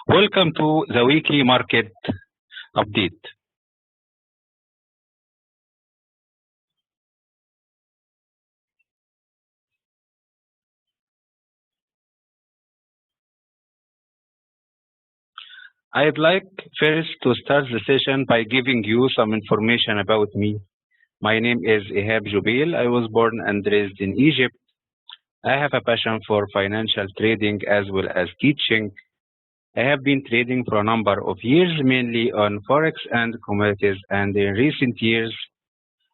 Welcome to the weekly market update. I'd like first to start the session by giving you some information about me. My name is Ihab Jubail. I was born and raised in Egypt. I have a passion for financial trading as well as teaching. I have been trading for a number of years, mainly on Forex and commodities, and in recent years,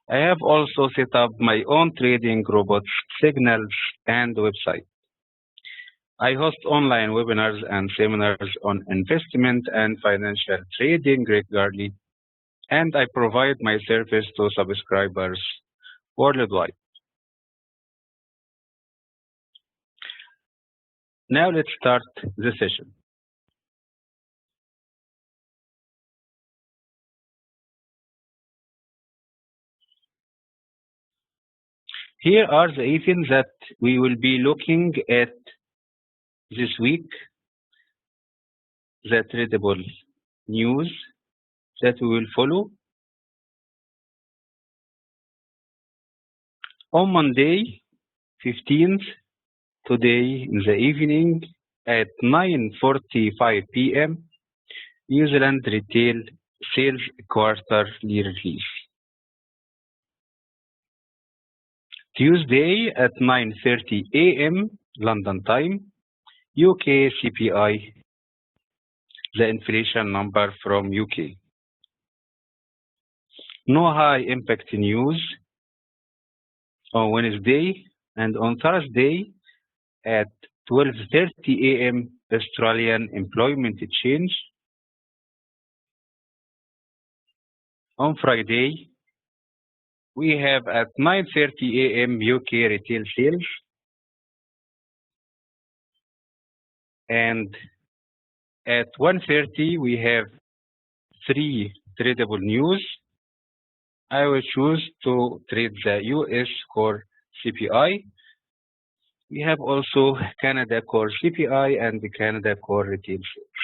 I have also set up my own trading robots, signals, and website. I host online webinars and seminars on investment and financial trading regularly, and I provide my service to subscribers worldwide. Now let's start the session. Here are the events that we will be looking at this week, the tradable news that we will follow. On Monday, 15th, today in the evening at 9:45 p.m., New Zealand retail sales quarterly release. Tuesday at 9:30 a.m. London time, UK CPI, the inflation number from UK. No high impact news on Wednesday, and on Thursday at 12:30 a.m. Australian employment change. On Friday, we have at 9:30 a.m. UK retail sales, and at 1:30 we have three tradable news. I will choose to trade the US core CPI. We have also Canada core CPI and the Canada core retail sales.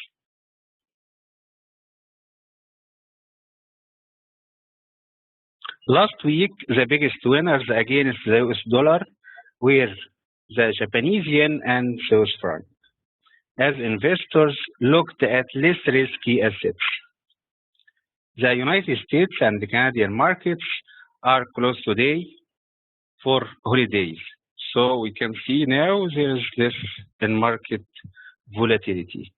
Last week, the biggest winners against the US dollar were the Japanese yen and Swiss franc, as investors looked at less risky assets. The United States and the Canadian markets are closed today for holidays. So we can see now there is less in market volatility.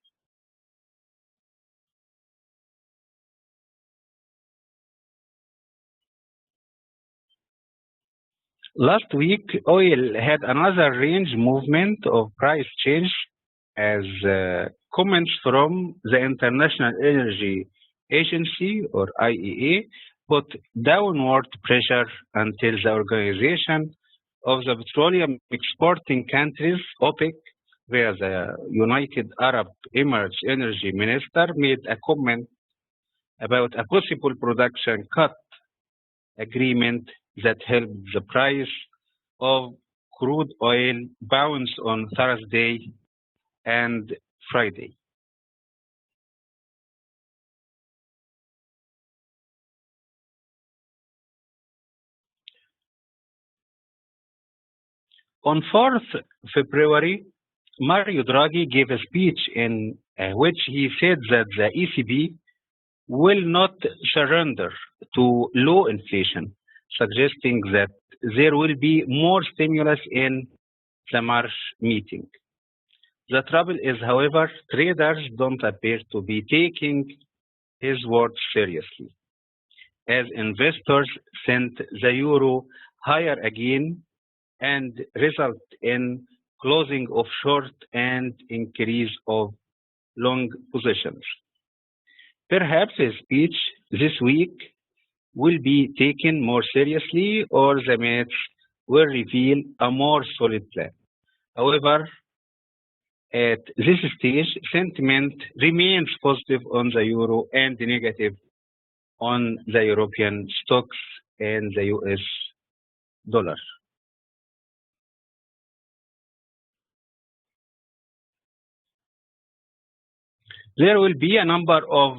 Last week, oil had another range movement of price change as comments from the International Energy Agency or IEA put downward pressure until the Organization of the Petroleum Exporting Countries, OPEC, where the United Arab Emirates Energy Minister made a comment about a possible production cut agreement that helped the price of crude oil bounce on Thursday and Friday. On 4th February, Mario Draghi gave a speech in which he said that the ECB will not surrender to low inflation, suggesting that there will be more stimulus in the March meeting. The trouble is, however, traders don't appear to be taking his words seriously, as investors sent the euro higher again and result in closing of short and increase of long positions. Perhaps his speech this week will be taken more seriously, or the minutes will reveal a more solid plan. However, at this stage, sentiment remains positive on the euro and negative on the European stocks and the US dollar. There will be a number of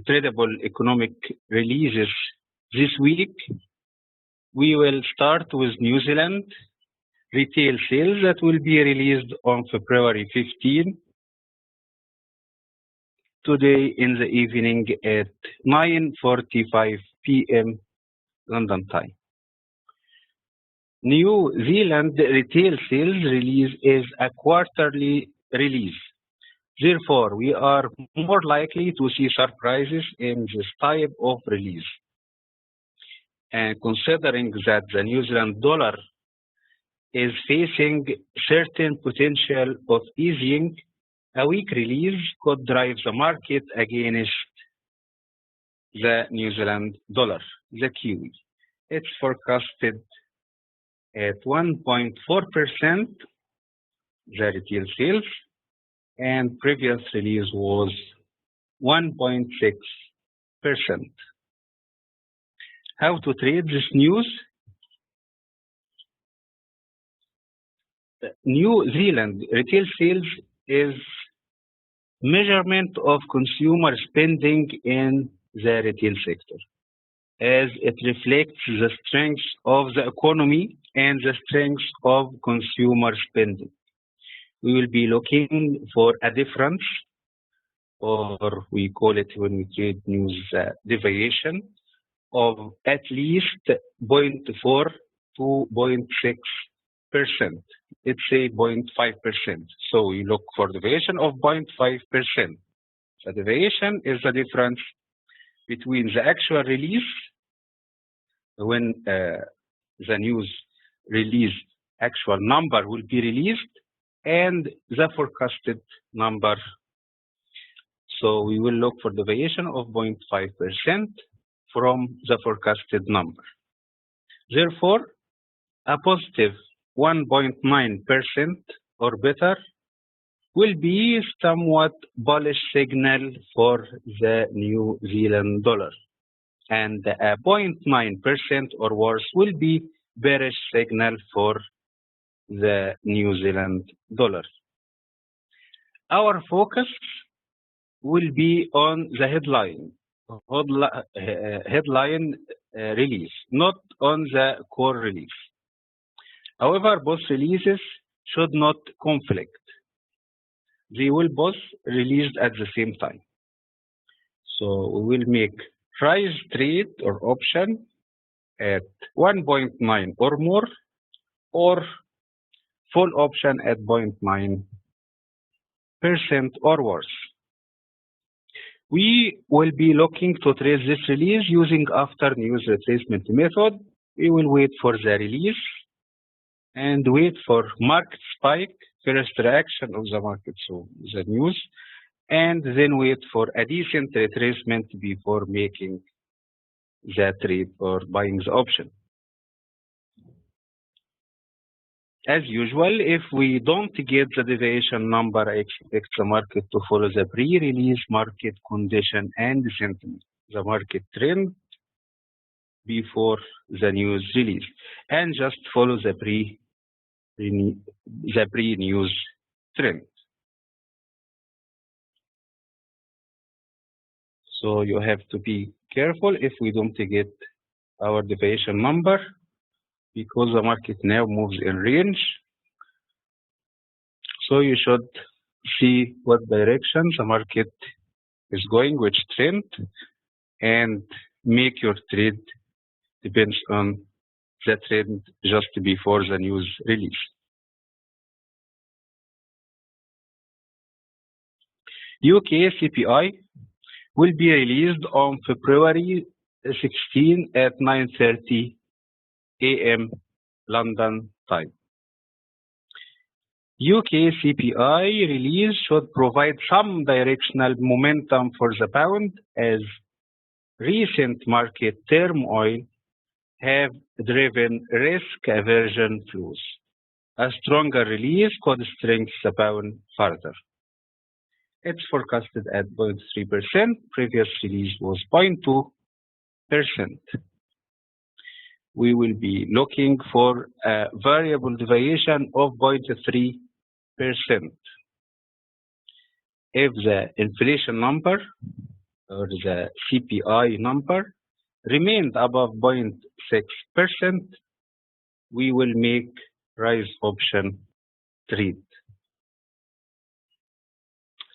tradable economic releases this week. We will start with New Zealand retail sales that will be released on February 15, today in the evening at 9:45 p.m. London time. New Zealand retail sales release is a quarterly release. Therefore, we are more likely to see surprises in this type of release. And considering that the New Zealand dollar is facing certain potential of easing, a weak release could drive the market against the New Zealand dollar, the Kiwi. It's forecasted at 1.4%, the retail sales, and previous release was 1.6%. How to trade this news? New Zealand retail sales is measurement of consumer spending in the retail sector, as it reflects the strength of the economy and the strength of consumer spending. We will be looking for a difference, or we call it when we trade news deviation, of at least 0.4 to 0.6%. Let's say 0.5%. So we look for deviation of 0.5%. The deviation is the difference between the actual release, when the news release actual number will be released, and the forecasted number. So we will look for deviation of 0.5% from the forecasted number. Therefore, a positive 1.9% or better will be somewhat bullish signal for the New Zealand dollar, and a 0.9% or worse will be bearish signal for the New Zealand dollar. Our focus will be on the headline release, not on the core release. However, both releases should not conflict. They will both released at the same time. So we will make price trade or option at 1.9 or more, or full option at 0.9% or worse. We will be looking to trace this release using after news retracement method. We will wait for the release and wait for market spike, first reaction of the market, so the news, and then wait for a decent retracement before making the trade or buying the option. As usual, if we don't get the deviation number, I expect the market to follow the pre-release market condition and sentiment, the market trend before the news release, and just follow the pre-news trend. So you have to be careful if we don't get our deviation number, because the market now moves in range. So you should see what direction the market is going, which trend, and make your trade depends on the trend just before the news release. UK CPI will be released on February 16 at 9:30 a.m. London time. UK CPI release should provide some directional momentum for the pound, as recent market turmoil have driven risk aversion flows. A stronger release could strengthen the pound further. It's forecasted at 0.3%. Previous release was 0.2%. We will be looking for a variable deviation of 0.3%. if the inflation number or the CPI number remained above 0.6%, we will make rise option trade.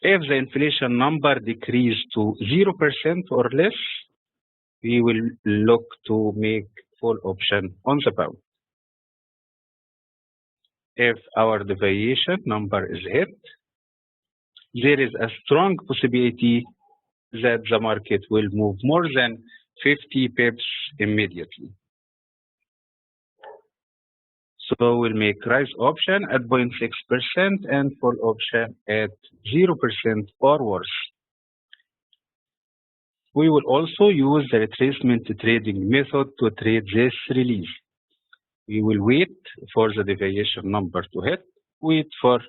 If the inflation number decreased to 0% or less, we will look to make full option on the bound. If our deviation number is hit, there is a strong possibility that the market will move more than 50 pips immediately. So we'll make rise option at 0.6% and full option at 0% or worse. We will also use the retracement trading method to trade this release. We will wait for the deviation number to hit, wait for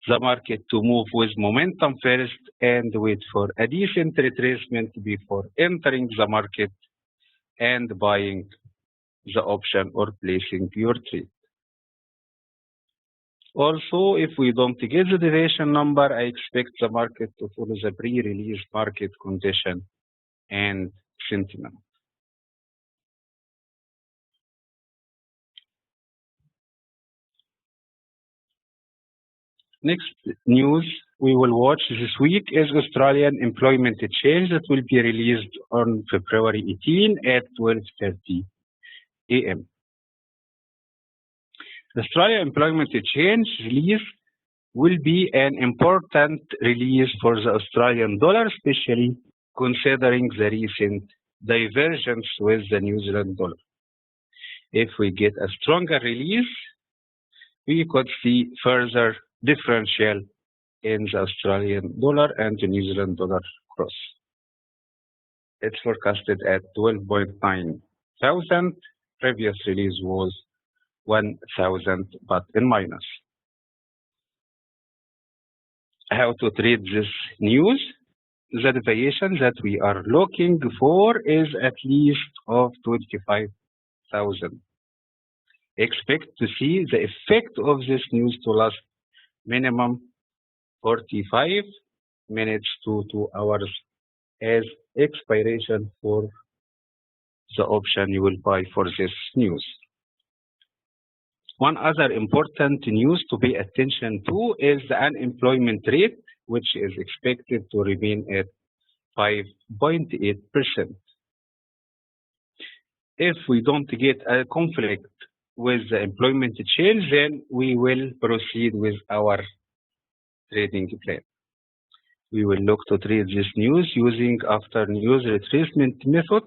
the market to move with momentum first, and wait for a decent retracement before entering the market and buying the option or placing your trade. Also, if we don't get the deviation number, I expect the market to follow the pre-release market condition and sentiment. Next news we will watch this week is Australian employment change that will be released on February 18 at 12:30 a.m. The Australia employment change release will be an important release for the Australian dollar, especially considering the recent divergence with the New Zealand dollar. If we get a stronger release, we could see further differential in the Australian dollar and the New Zealand dollar cross. It's forecasted at 12.9 thousand. Previous release was 1,000, but in minus. How to trade this news? The deviation that we are looking for is at least of 25,000. Expect to see the effect of this news to last minimum 45 minutes to 2 hours as expiration for the option you will buy for this news. One other important news to pay attention to is the unemployment rate, which is expected to remain at 5.8%. If we don't get a conflict with the employment change, then we will proceed with our trading plan. We will look to trade this news using after news retracement method.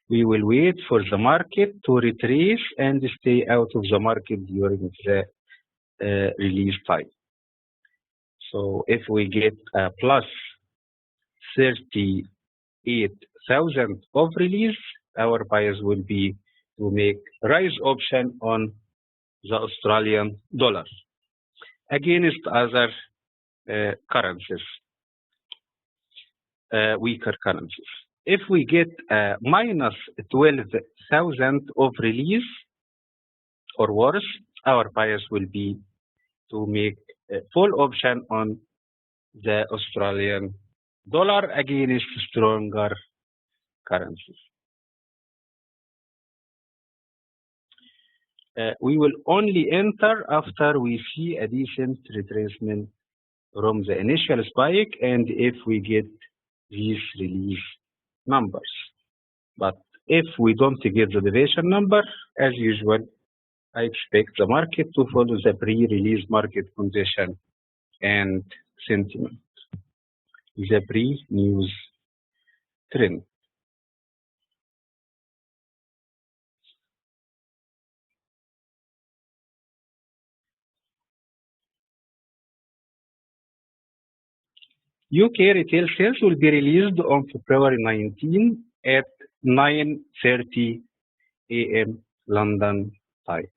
We will wait for the market to retrace and stay out of the market during the release time. So if we get a plus 38,000 of release, our bias will be to make rise option on the Australian dollar against other currencies, weaker currencies. If we get minus 12,000 of release or worse, our bias will be to make a full option on the Australian dollar against stronger currencies. We will only enter after we see a decent retracement from the initial spike and if we get these release numbers. But if we don't get the deviation number, as usual, I expect the market to follow the pre-release market condition and sentiment, the pre-news trend. UK retail sales will be released on February 19 at 9:30 a.m. London time.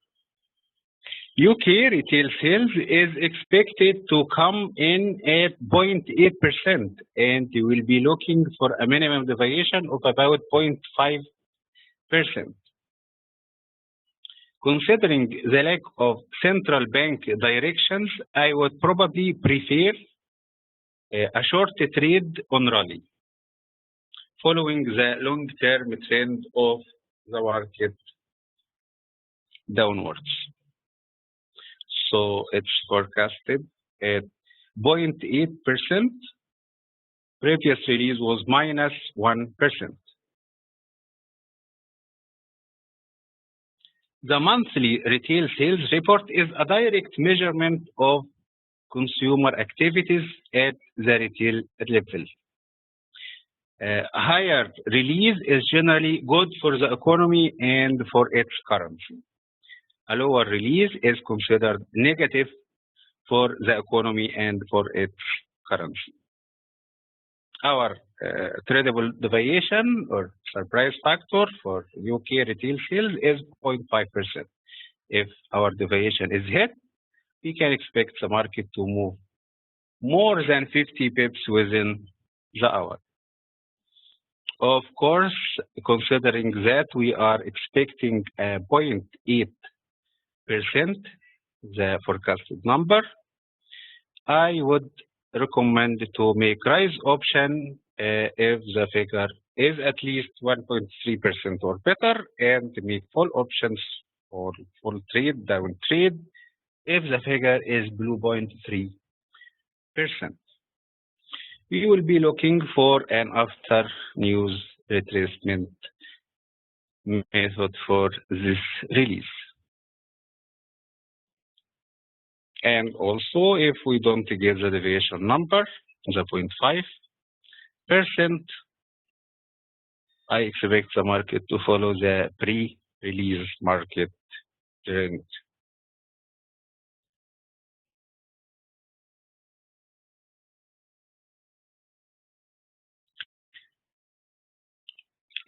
UK retail sales is expected to come in at 0.8% and we will be looking for a minimum deviation of about 0.5%. Considering the lack of central bank directions, I would probably prefer a short trade on rally, following the long-term trend of the market downwards. So it's forecasted at 0.8%. Previous release was -1%. The monthly retail sales report is a direct measurement of consumer activities at the retail level. Higher release is generally good for the economy and for its currency. A lower release is considered negative for the economy and for its currency. Our tradable deviation or surprise factor for UK retail sales is 0.5%. If our deviation is hit, we can expect the market to move more than 50 pips within the hour. Of course, considering that we are expecting a 0.8%, the forecasted number, I would recommend to make rise option if the figure is at least 1.3% or better, and make full options or full trade, down trade, if the figure is below 0.3%. We will be looking for an after news retracement method for this release. And also, if we don't get the deviation number, the 0.5%, I expect the market to follow the pre-release market trend.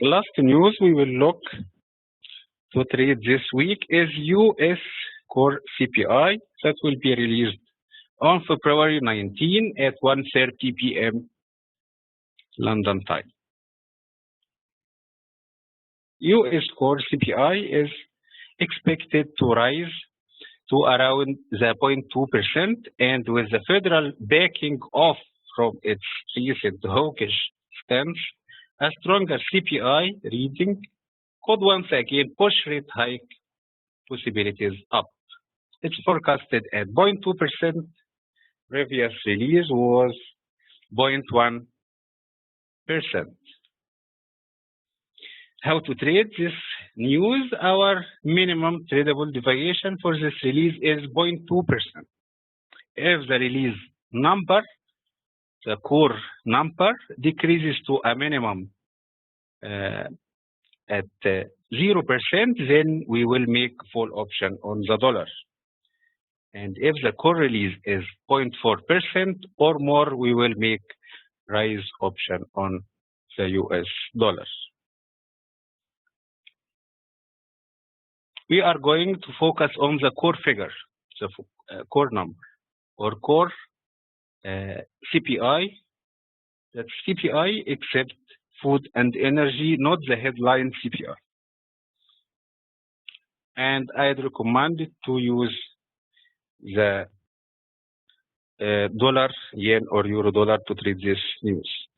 Last news we will look to trade this week is US core CPI that will be released on February 19 at 1:30 p.m. London time. US core CPI is expected to rise to around the 0.2%, and with the federal backing off from its recent hawkish stance, a stronger CPI reading could once again push rate hike possibilities up. It's forecasted at 0.2%. Previous release was 0.1%. How to trade this news? Our minimum tradable deviation for this release is 0.2%. If the release number, the core number, decreases to a minimum at 0%, then we will make full option on the dollar. And if the core release is 0.4% or more, we will make rise option on the US dollar. We are going to focus on the core figure, the core number, or core CPI. That's CPI except food and energy, not the headline CPI. And I'd recommend to use the dollar, yen, or euro dollar to trade this news.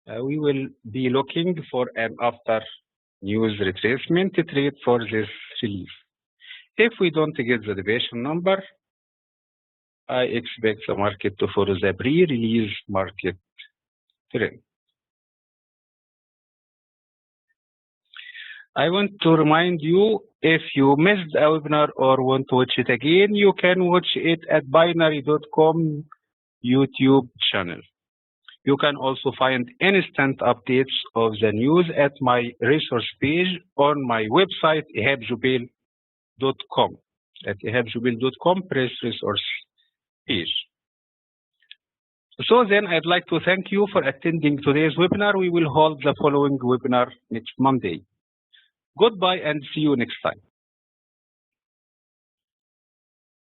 We will be looking for an after news retracement trade for this release. If we don't get the deviation number, I expect the market to follow the pre-release market trend. I want to remind you, if you missed a webinar or want to watch it again, you can watch it at binary.com YouTube channel. You can also find instant updates of the news at my resource page on my website, ihabjubail.com. At ihabjubail.com, press resource page. So then I'd like to thank you for attending today's webinar. We will hold the following webinar next Monday. Goodbye and see you next time.